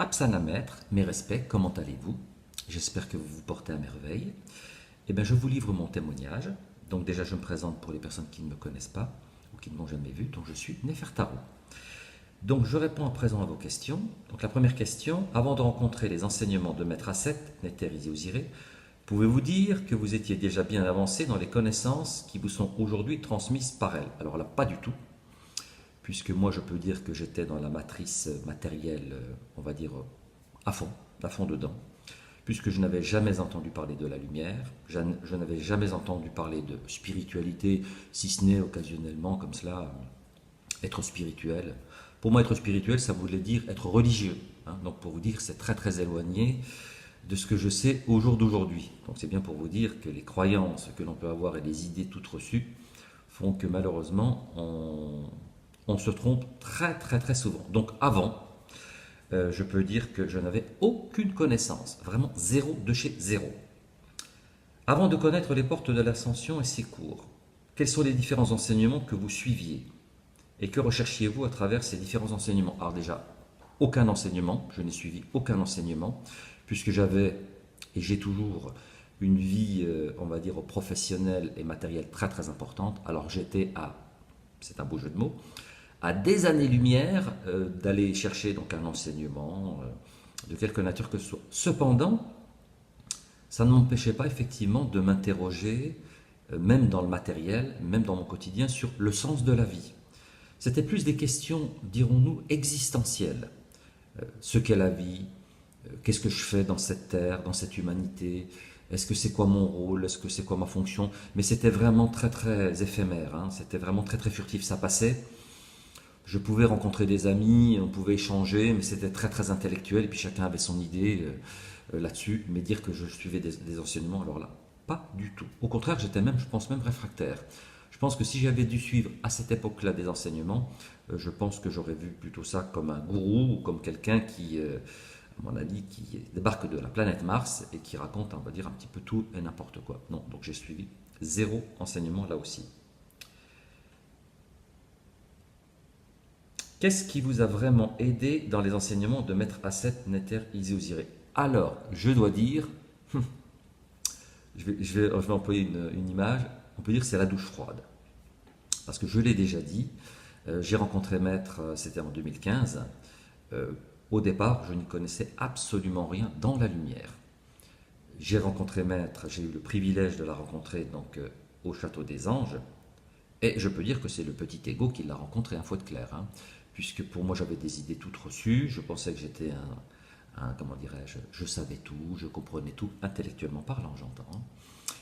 Apsana Maître, mes respects, comment allez-vous? J'espère que vous vous portez à merveille. Eh bien, je vous livre mon témoignage. Donc déjà, je me présente pour les personnes qui ne me connaissent pas ou qui ne m'ont jamais vu. Donc je suis Néfertaro. Donc je réponds à présent à vos questions. Donc la première question, avant de rencontrer les enseignements de Maître Asset, Nether Izi Osiré, pouvez-vous dire que vous étiez déjà bien avancé dans les connaissances qui vous sont aujourd'hui transmises par elle? Alors là, pas du tout, puisque moi je peux dire que j'étais dans la matrice matérielle, on va dire, à fond dedans, puisque je n'avais jamais entendu parler de la lumière, je n'avais jamais entendu parler de spiritualité, si ce n'est occasionnellement comme cela, être spirituel. Pour moi, être spirituel, ça voulait dire être religieux. Hein. Donc pour vous dire, c'est très très éloigné de ce que je sais au jour d'aujourd'hui. Donc c'est bien pour vous dire que les croyances que l'on peut avoir et les idées toutes reçues font que malheureusement, on se trompe très très très souvent. Donc avant, je peux dire que je n'avais aucune connaissance, vraiment zéro de chez zéro. Avant de connaître les portes de l'ascension et ses cours, quels sont les différents enseignements que vous suiviez? Et que recherchiez-vous à travers ces différents enseignements? Alors déjà, aucun enseignement, je n'ai suivi aucun enseignement, puisque j'avais et j'ai toujours une vie, on va dire, professionnelle et matérielle très très importante. Alors j'étais à, c'est un beau jeu de mots, à des années-lumière d'aller chercher donc un enseignement de quelque nature que ce soit. Cependant, ça ne m'empêchait pas effectivement de m'interroger, même dans le matériel, même dans mon quotidien, sur le sens de la vie. C'était plus des questions, dirons-nous, existentielles. Ce qu'est la vie, qu'est-ce que je fais dans cette terre, dans cette humanité, est-ce que c'est quoi mon rôle, est-ce que c'est quoi ma fonction? Mais c'était vraiment très très éphémère, hein. C'était vraiment très très furtif, ça passait. Je pouvais rencontrer des amis, on pouvait échanger, mais c'était très très intellectuel, et puis chacun avait son idée là-dessus. Mais dire que je suivais des enseignements, alors là, pas du tout. Au contraire, j'étais même, je pense même réfractaire. Je pense que si j'avais dû suivre à cette époque-là des enseignements, je pense que j'aurais vu plutôt ça comme un gourou ou comme quelqu'un qui, à mon avis, qui débarque de la planète Mars et qui raconte, on va dire, un petit peu tout et n'importe quoi. Non, donc j'ai suivi zéro enseignement là aussi. Qu'est-ce qui vous a vraiment aidé dans les enseignements de Maître Asset Nether Izi Osiré? Alors, je dois dire, je vais employer une image, on peut dire que c'est la douche froide. Parce que je l'ai déjà dit, j'ai rencontré Maître, c'était en 2015. Au départ, je n'y connaissais absolument rien dans la lumière. J'ai rencontré Maître, j'ai eu le privilège de la rencontrer donc au Château des Anges. Et je peux dire que c'est le petit ego qui l'a rencontré un fois de clair. Hein, puisque pour moi, j'avais des idées toutes reçues. Je pensais que j'étais comment dirais-je, je savais tout, je comprenais tout, intellectuellement parlant, j'entends.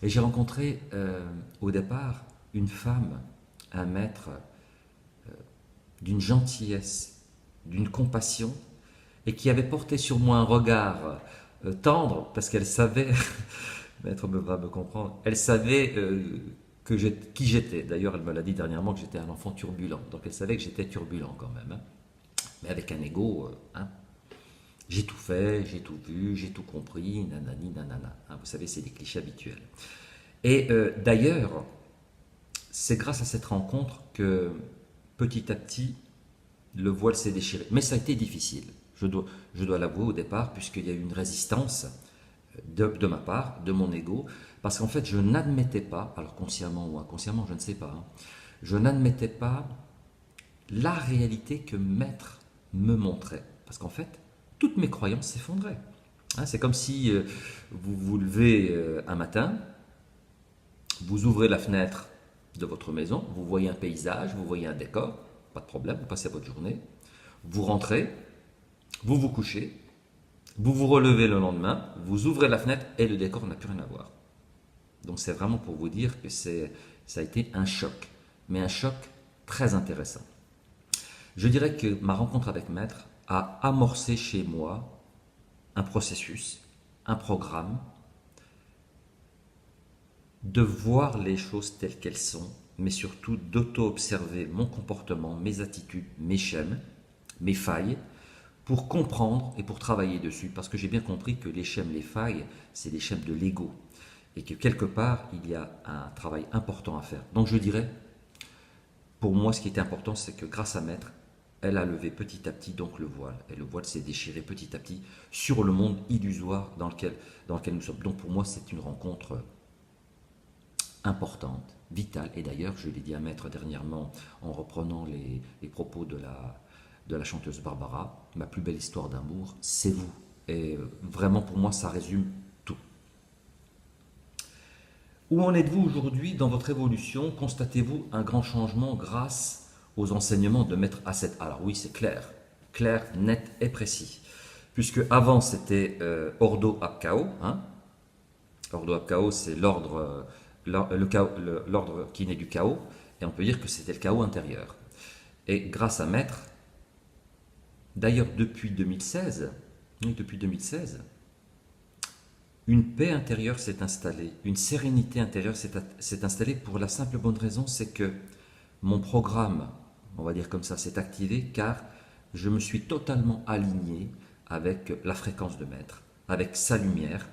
Et j'ai rencontré au départ une femme, un maître d'une gentillesse, d'une compassion, et qui avait porté sur moi un regard tendre, parce qu'elle savait, maître va me comprendre, elle savait qui j'étais. D'ailleurs, elle me l'a dit dernièrement que j'étais un enfant turbulent, donc elle savait que j'étais turbulent quand même, hein. Mais avec un ego, hein, j'ai tout fait, j'ai tout vu, j'ai tout compris, nanani, nanana. Hein, vous savez, c'est des clichés habituels. Et d'ailleurs, c'est grâce à cette rencontre que petit à petit, le voile s'est déchiré. Mais ça a été difficile, je dois l'avouer au départ, puisqu'il y a eu une résistance de ma part, de mon ego, parce qu'en fait, je n'admettais pas, alors consciemment ou inconsciemment, je ne sais pas, hein, je n'admettais pas la réalité que Maître me montrait. Parce qu'en fait, toutes mes croyances s'effondraient. Hein, c'est comme si vous vous levez un matin, vous ouvrez la fenêtre de votre maison, vous voyez un paysage, vous voyez un décor, pas de problème, vous passez votre journée, vous rentrez, vous vous couchez, vous vous relevez le lendemain, vous ouvrez la fenêtre et le décor n'a plus rien à voir. Donc c'est vraiment pour vous dire que ça a été un choc, mais un choc très intéressant. Je dirais que ma rencontre avec Maître a amorcé chez moi un processus, un programme, de voir les choses telles qu'elles sont, mais surtout d'auto-observer mon comportement, mes attitudes, mes schèmes, mes failles, pour comprendre et pour travailler dessus. Parce que j'ai bien compris que les schèmes, les failles, c'est les schèmes de l'ego. Et que quelque part, il y a un travail important à faire. Donc je dirais, pour moi, ce qui était important, c'est que grâce à Maître, elle a levé petit à petit donc le voile. Et le voile s'est déchiré petit à petit sur le monde illusoire dans lequel nous sommes. Donc pour moi, c'est une rencontre importante, vitale. Et d'ailleurs, je l'ai dit à Maître dernièrement en reprenant les propos de la chanteuse Barbara, ma plus belle histoire d'amour, c'est vous. Et vraiment, pour moi, ça résume tout. Où en êtes-vous aujourd'hui dans votre évolution? Constatez-vous un grand changement grâce aux enseignements de Maître Asset? Alors oui, c'est clair, net et précis. Puisque avant c'était Ordo ab Chao, hein. Ordo ab Chao, c'est l'ordre qui naît du chaos, et on peut dire que c'était le chaos intérieur. Et grâce à Maître, d'ailleurs depuis 2016, une paix intérieure s'est installée, une sérénité intérieure s'est installée pour la simple bonne raison, c'est que mon programme, on va dire comme ça, s'est activé car je me suis totalement aligné avec la fréquence de Maître, avec sa lumière.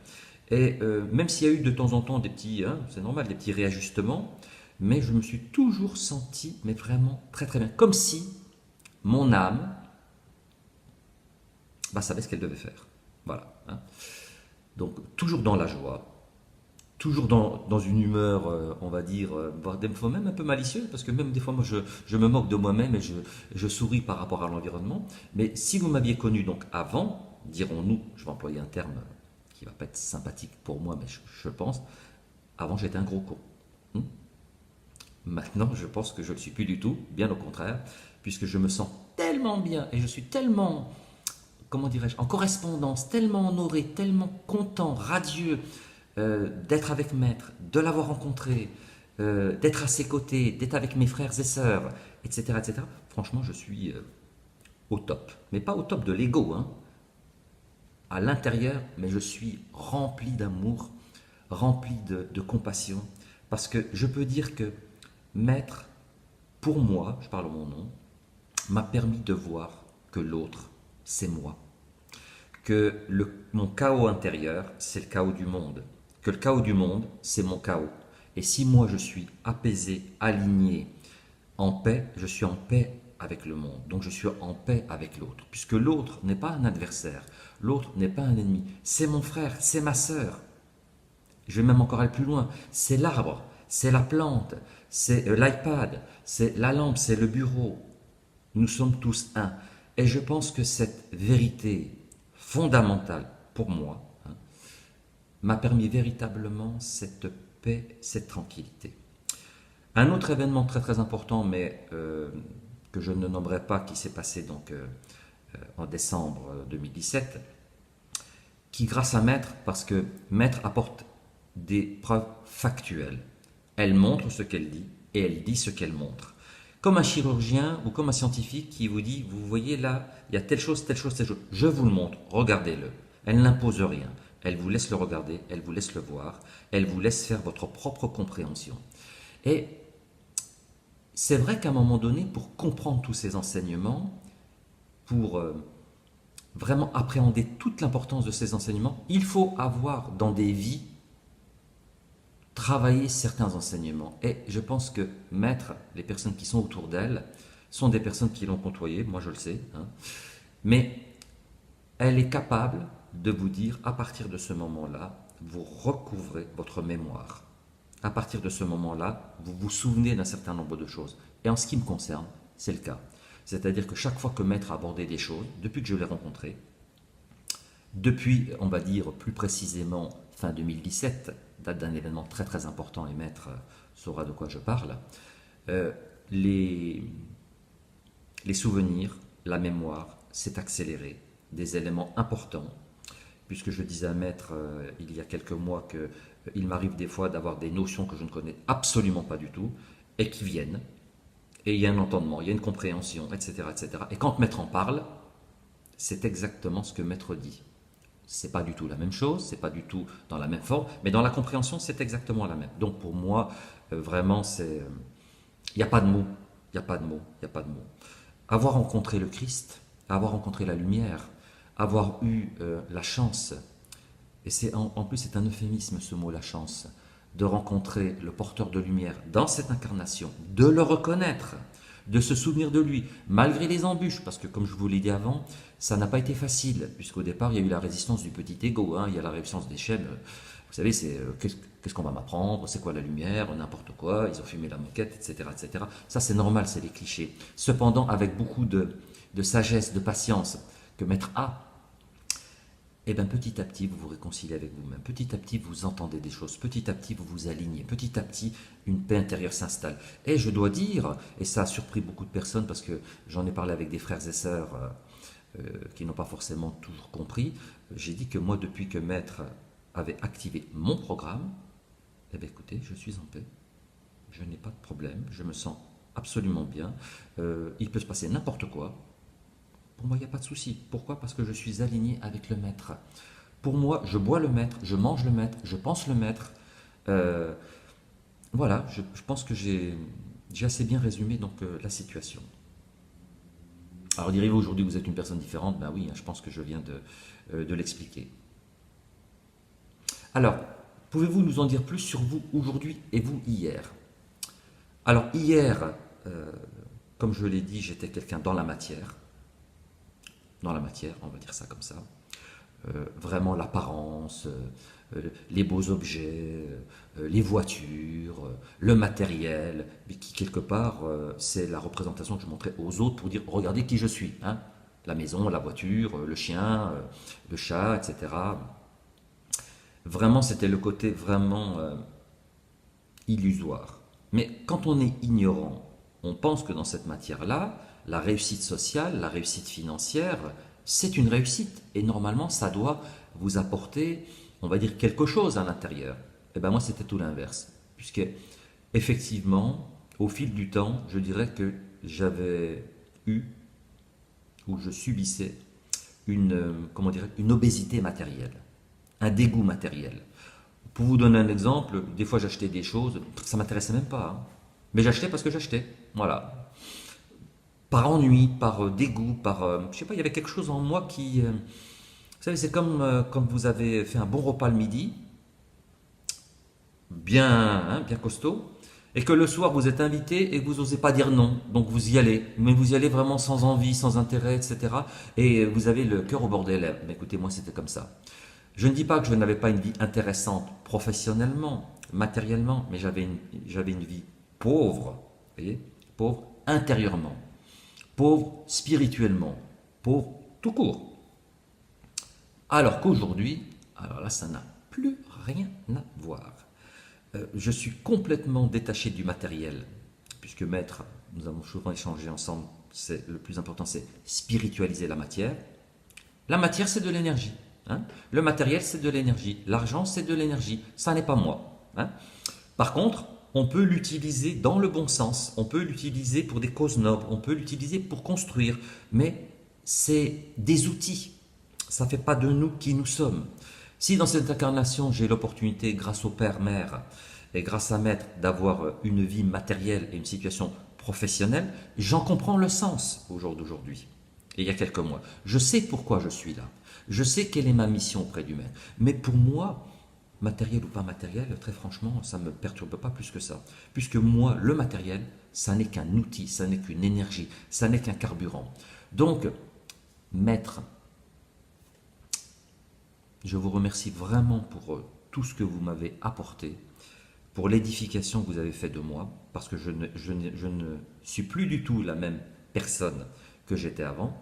Et même s'il y a eu de temps en temps des petits, hein, c'est normal, des petits réajustements, mais je me suis toujours senti, mais vraiment très très bien, comme si mon âme savait ce qu'elle devait faire. Voilà. Hein. Donc toujours dans la joie, toujours dans une humeur, on va dire, des fois même un peu malicieuse, parce que même des fois, moi, je me moque de moi-même et je souris par rapport à l'environnement. Mais si vous m'aviez connu donc avant, dirons-nous, je vais employer un terme qui va pas être sympathique pour moi, mais je pense, avant j'étais un gros con. Maintenant, je pense que je ne le suis plus du tout, bien au contraire, puisque je me sens tellement bien et je suis tellement, comment dirais-je, en correspondance, tellement honoré, tellement content, radieux, d'être avec Maître, de l'avoir rencontré, d'être à ses côtés, d'être avec mes frères et sœurs, etc. etc. Franchement, je suis au top. Mais pas au top de l'ego, hein, à l'intérieur, mais je suis rempli d'amour, rempli de compassion, parce que je peux dire que Maître, pour moi, je parle en mon nom, m'a permis de voir que l'autre, c'est moi. Que mon chaos intérieur, c'est le chaos du monde. Que le chaos du monde, c'est mon chaos. Et si moi je suis apaisé, aligné, en paix, je suis en paix avec le monde. Donc je suis en paix avec l'autre. Puisque l'autre n'est pas un adversaire, l'autre n'est pas un ennemi. C'est mon frère, c'est ma sœur. Je vais même encore aller plus loin. C'est l'arbre, c'est la plante, c'est l'iPad, c'est la lampe, c'est le bureau. Nous sommes tous un. Et je pense que cette vérité fondamentale pour moi, hein, m'a permis véritablement cette paix, cette tranquillité. Un autre événement très très important, mais que je ne nommerai pas, qui s'est passé donc en décembre 2017, qui grâce à Maître, parce que Maître apporte des preuves factuelles. Elle montre ce qu'elle dit et elle dit ce qu'elle montre. Comme un chirurgien ou comme un scientifique qui vous dit, vous voyez là, il y a telle chose, telle chose, telle chose. Je vous le montre, regardez-le. Elle n'impose rien. Elle vous laisse le regarder, elle vous laisse le voir, elle vous laisse faire votre propre compréhension. Et c'est vrai qu'à un moment donné, pour comprendre tous ces enseignements, pour vraiment appréhender toute l'importance de ces enseignements, il faut avoir dans des vies travaillé certains enseignements. Et je pense que Maître, les personnes qui sont autour d'elle, sont des personnes qui l'ont côtoyé, moi je le sais, hein, mais elle est capable de vous dire, à partir de ce moment-là, vous recouvrez votre mémoire. À partir de ce moment-là, vous vous souvenez d'un certain nombre de choses. Et en ce qui me concerne, c'est le cas. C'est-à-dire que chaque fois que Maître a abordé des choses, depuis que je l'ai rencontré, depuis, on va dire plus précisément, fin 2017, date d'un événement très très important, et Maître saura de quoi je parle, les souvenirs, la mémoire s'est accélérée, des éléments importants, puisque je disais à Maître il y a quelques mois qu'il m'arrive des fois d'avoir des notions que je ne connais absolument pas du tout, et qui viennent, et il y a un entendement, il y a une compréhension, etc. etc. Et quand Maître en parle, c'est exactement ce que Maître dit. C'est pas du tout la même chose, c'est pas du tout dans la même forme, mais dans la compréhension, c'est exactement la même. Donc pour moi, vraiment, c'est, il n'y a pas de mots, il n'y a pas de mots, il n'y a pas de mots. Avoir rencontré le Christ, avoir rencontré la lumière, avoir eu la chance, et c'est en plus c'est un euphémisme ce mot, la chance, de rencontrer le porteur de lumière dans cette incarnation, de le reconnaître, de se souvenir de lui, malgré les embûches, parce que comme je vous l'ai dit avant, ça n'a pas été facile, puisqu'au départ, il y a eu la résistance du petit ego, hein, il y a la résistance des chaînes. Vous savez, c'est qu'est-ce qu'on va m'apprendre, c'est quoi la lumière, n'importe quoi, ils ont fumé la moquette, etc. etc. Ça, c'est normal, c'est les clichés. Cependant, avec beaucoup de sagesse, de patience que Maître A, et bien petit à petit, vous vous réconciliez avec vous-même. Petit à petit, vous entendez des choses. Petit à petit, vous vous alignez. Petit à petit, une paix intérieure s'installe. Et je dois dire, et ça a surpris beaucoup de personnes parce que j'en ai parlé avec des frères et sœurs qui n'ont pas forcément toujours compris, j'ai dit que moi, depuis que Maître avait activé mon programme, eh bien écoutez, je suis en paix. Je n'ai pas de problème. Je me sens absolument bien. Il peut se passer n'importe quoi. Pour moi, il n'y a pas de souci. Pourquoi? Parce que je suis aligné avec le maître. Pour moi, je bois le maître, je mange le maître, je pense le maître. Euh, voilà, je pense que j'ai assez bien résumé donc la situation. Alors direz-vous aujourd'hui vous êtes une personne différente? Ben oui, hein, je pense que je viens de l'expliquer. Alors, pouvez-vous nous en dire plus sur vous aujourd'hui et vous hier? Alors hier, euh, comme je l'ai dit, j'étais quelqu'un dans la matière. Dans la matière, on va dire ça comme ça. Vraiment l'apparence, les beaux objets, les voitures, le matériel, mais qui quelque part, c'est la représentation que je montrais aux autres pour dire regardez qui je suis. Hein. La maison, la voiture, le chien, le chat, etc. Vraiment, c'était le côté vraiment illusoire. Mais quand on est ignorant, on pense que dans cette matière-là, la réussite sociale, la réussite financière, c'est une réussite. Et normalement, ça doit vous apporter, on va dire, quelque chose à l'intérieur. Et bien moi, c'était tout l'inverse. Puisque, effectivement, au fil du temps, je dirais que j'avais eu, ou je subissais, comment dire, une obésité matérielle, un dégoût matériel. Pour vous donner un exemple, des fois j'achetais des choses, ça m'intéressait même pas. Hein. Mais j'achetais parce que j'achetais. Voilà. Par ennui, par dégoût, par... je sais pas, il y avait quelque chose en moi qui... vous savez, c'est comme quand vous avez fait un bon repas le midi, bien, hein, bien costaud, et que le soir vous êtes invité et que vous n'osez pas dire non. Donc vous y allez, mais vous y allez vraiment sans envie, sans intérêt, etc. Et vous avez le cœur au bord des lèvres. Mais écoutez, moi c'était comme ça. Je ne dis pas que je n'avais pas une vie intéressante professionnellement, matériellement, mais j'avais une vie pauvre, vous voyez, pauvre intérieurement, pauvre spirituellement, pauvre tout court. Alors qu'aujourd'hui, alors là, ça n'a plus rien à voir. Je suis complètement détaché du matériel, puisque Maître, nous avons souvent échangé ensemble, c'est le plus important, c'est spiritualiser la matière. La matière, c'est de l'énergie. Hein. Le matériel, c'est de l'énergie. L'argent, c'est de l'énergie. Ça n'est pas moi. Hein. Par contre, on peut l'utiliser dans le bon sens. On peut l'utiliser pour des causes nobles. On peut l'utiliser pour construire. Mais c'est des outils. Ça ne fait pas de nous qui nous sommes. Si dans cette incarnation, j'ai l'opportunité, grâce au Père, Mère, et grâce à Maître, d'avoir une vie matérielle et une situation professionnelle, j'en comprends le sens au jour d'aujourd'hui. Et il y a quelques mois. Je sais pourquoi je suis là. Je sais quelle est ma mission auprès du Maître. Mais pour moi, matériel ou pas matériel, très franchement, ça ne me perturbe pas plus que ça. Puisque moi, le matériel, ça n'est qu'un outil, ça n'est qu'une énergie, ça n'est qu'un carburant. Donc, Maître, je vous remercie vraiment pour tout ce que vous m'avez apporté, pour l'édification que vous avez fait de moi, parce que je ne suis plus du tout la même personne que j'étais avant.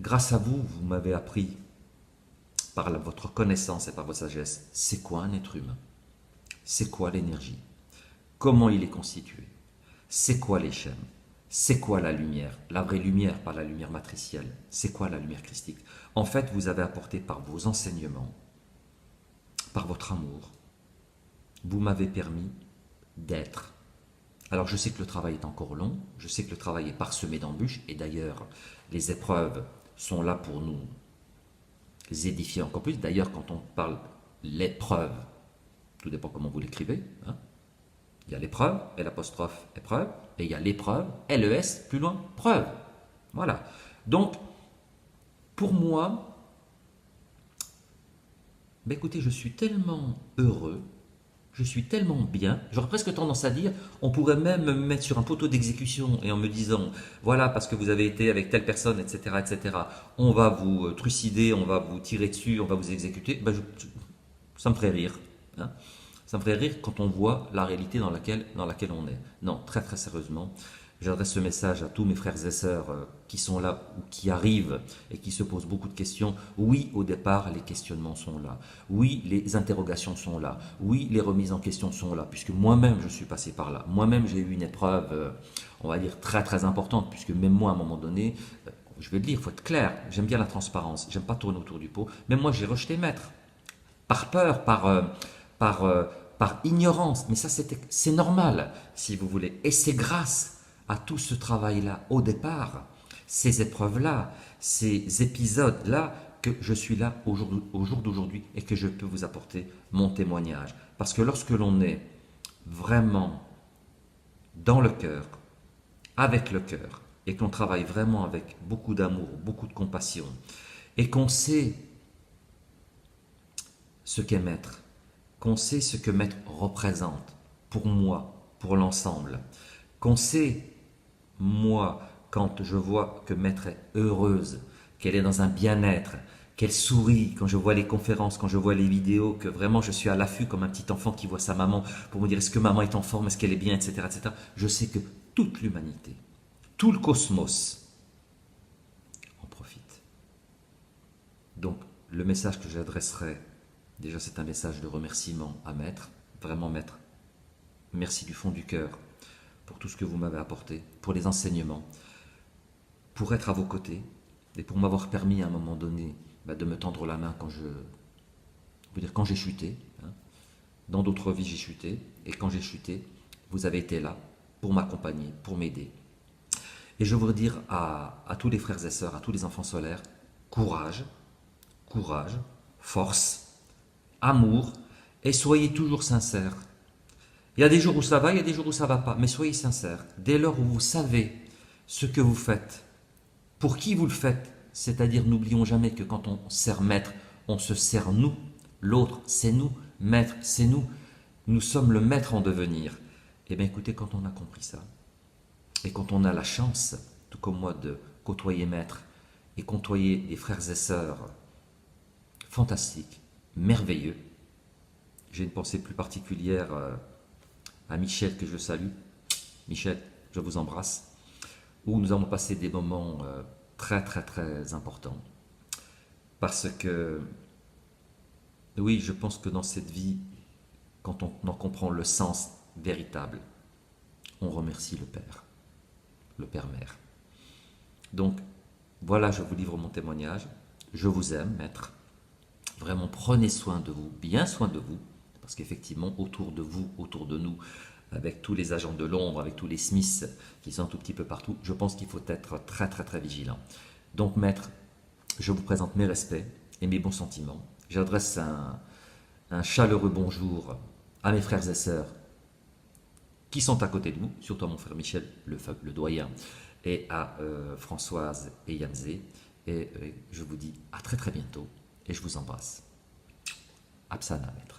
Grâce à vous, vous m'avez appris par votre connaissance et par votre sagesse, c'est quoi un être humain? C'est quoi l'énergie? Comment il est constitué? C'est quoi les chaînes? C'est quoi la lumière? La vraie lumière, pas la lumière matricielle. C'est quoi la lumière christique? En fait, vous avez apporté par vos enseignements, par votre amour, vous m'avez permis d'être. Alors je sais que le travail est encore long, je sais que le travail est parsemé d'embûches, et d'ailleurs, les épreuves sont là pour nous édifier encore plus. D'ailleurs, quand on parle l'épreuve, tout dépend comment vous l'écrivez, hein. Il y a l'épreuve, et l'apostrophe épreuve, et il y a l'épreuve, LES, plus loin, preuve. Voilà. Donc, pour moi, ben écoutez, je suis tellement heureux Je suis tellement bien, j'aurais presque tendance à dire, on pourrait même me mettre sur un poteau d'exécution et en me disant, voilà, parce que vous avez été avec telle personne, etc., etc., on va vous trucider, on va vous tirer dessus, on va vous exécuter. Ça me ferait rire. Hein. Ça me ferait rire quand on voit la réalité dans laquelle on est. Non, très très sérieusement, j'adresse ce message à tous mes frères et sœurs qui sont là ou qui arrivent et qui se posent beaucoup de questions. Oui, au départ, les questionnements sont là. Oui, les interrogations sont là. Oui, les remises en question sont là, puisque moi-même, je suis passé par là. Moi-même, j'ai eu une épreuve, on va dire, très très importante, puisque même moi, à un moment donné, je vais le dire, il faut être clair, j'aime bien la transparence, j'aime pas tourner autour du pot. Même moi, j'ai rejeté maître par peur, par, euh, par ignorance. Mais ça, c'est normal, si vous voulez. Et c'est grâce à tout ce travail-là, au départ, ces épreuves-là, ces épisodes-là, que je suis là au jour d'aujourd'hui et que je peux vous apporter mon témoignage. Parce que lorsque l'on est vraiment dans le cœur, avec le cœur, et qu'on travaille vraiment avec beaucoup d'amour, beaucoup de compassion, et qu'on sait ce qu'est maître, qu'on sait ce que maître représente pour moi, pour l'ensemble, qu'on sait, moi, quand je vois que maître est heureuse, qu'elle est dans un bien-être, qu'elle sourit, quand je vois les conférences, quand je vois les vidéos, que vraiment je suis à l'affût comme un petit enfant qui voit sa maman pour me dire est-ce que maman est en forme, est-ce qu'elle est bien, etc., etc. Je sais que toute l'humanité, tout le cosmos en profite. Donc, le message que j'adresserai, déjà c'est un message de remerciement à Maître, vraiment Maître. Merci du fond du cœur pour tout ce que vous m'avez apporté, pour les enseignements, pour être à vos côtés et pour m'avoir permis à un moment donné de me tendre la main quand j'ai chuté. Hein. Dans d'autres vies j'ai chuté et quand j'ai chuté, vous avez été là pour m'accompagner, pour m'aider. Et je veux dire à tous les frères et sœurs, à tous les enfants solaires, courage, courage, force, amour, et soyez toujours sincères. Il y a des jours où ça va, il y a des jours où ça ne va pas, mais soyez sincères. Dès lors où vous savez ce que vous faites, pour qui vous le faites, c'est-à-dire n'oublions jamais que quand on sert maître, on se sert nous, l'autre c'est nous, maître c'est nous, nous sommes le maître en devenir. Eh bien écoutez, quand on a compris ça, et quand on a la chance, tout comme moi, de côtoyer maître et côtoyer des frères et sœurs fantastiques, merveilleux, j'ai une pensée plus particulière à Michel que je salue. Michel, je vous embrasse. Où nous avons passé des moments très très très importants. Parce que, oui, je pense que dans cette vie, quand on en comprend le sens véritable, on remercie le Père-Mère. Donc, voilà, je vous livre mon témoignage. Je vous aime, maître. Vraiment, prenez soin de vous, bien soin de vous, parce qu'effectivement, autour de vous, autour de nous, avec tous les agents de l'ombre, avec tous les Smiths qui sont un tout petit peu partout, je pense qu'il faut être très très très vigilant. Donc, maître, je vous présente mes respects et mes bons sentiments. J'adresse un chaleureux bonjour à mes frères et sœurs qui sont à côté de vous, surtout à mon frère Michel, le doyen, et à Françoise et Yamzé. Et je vous dis à très très bientôt et je vous embrasse. Absana, maître.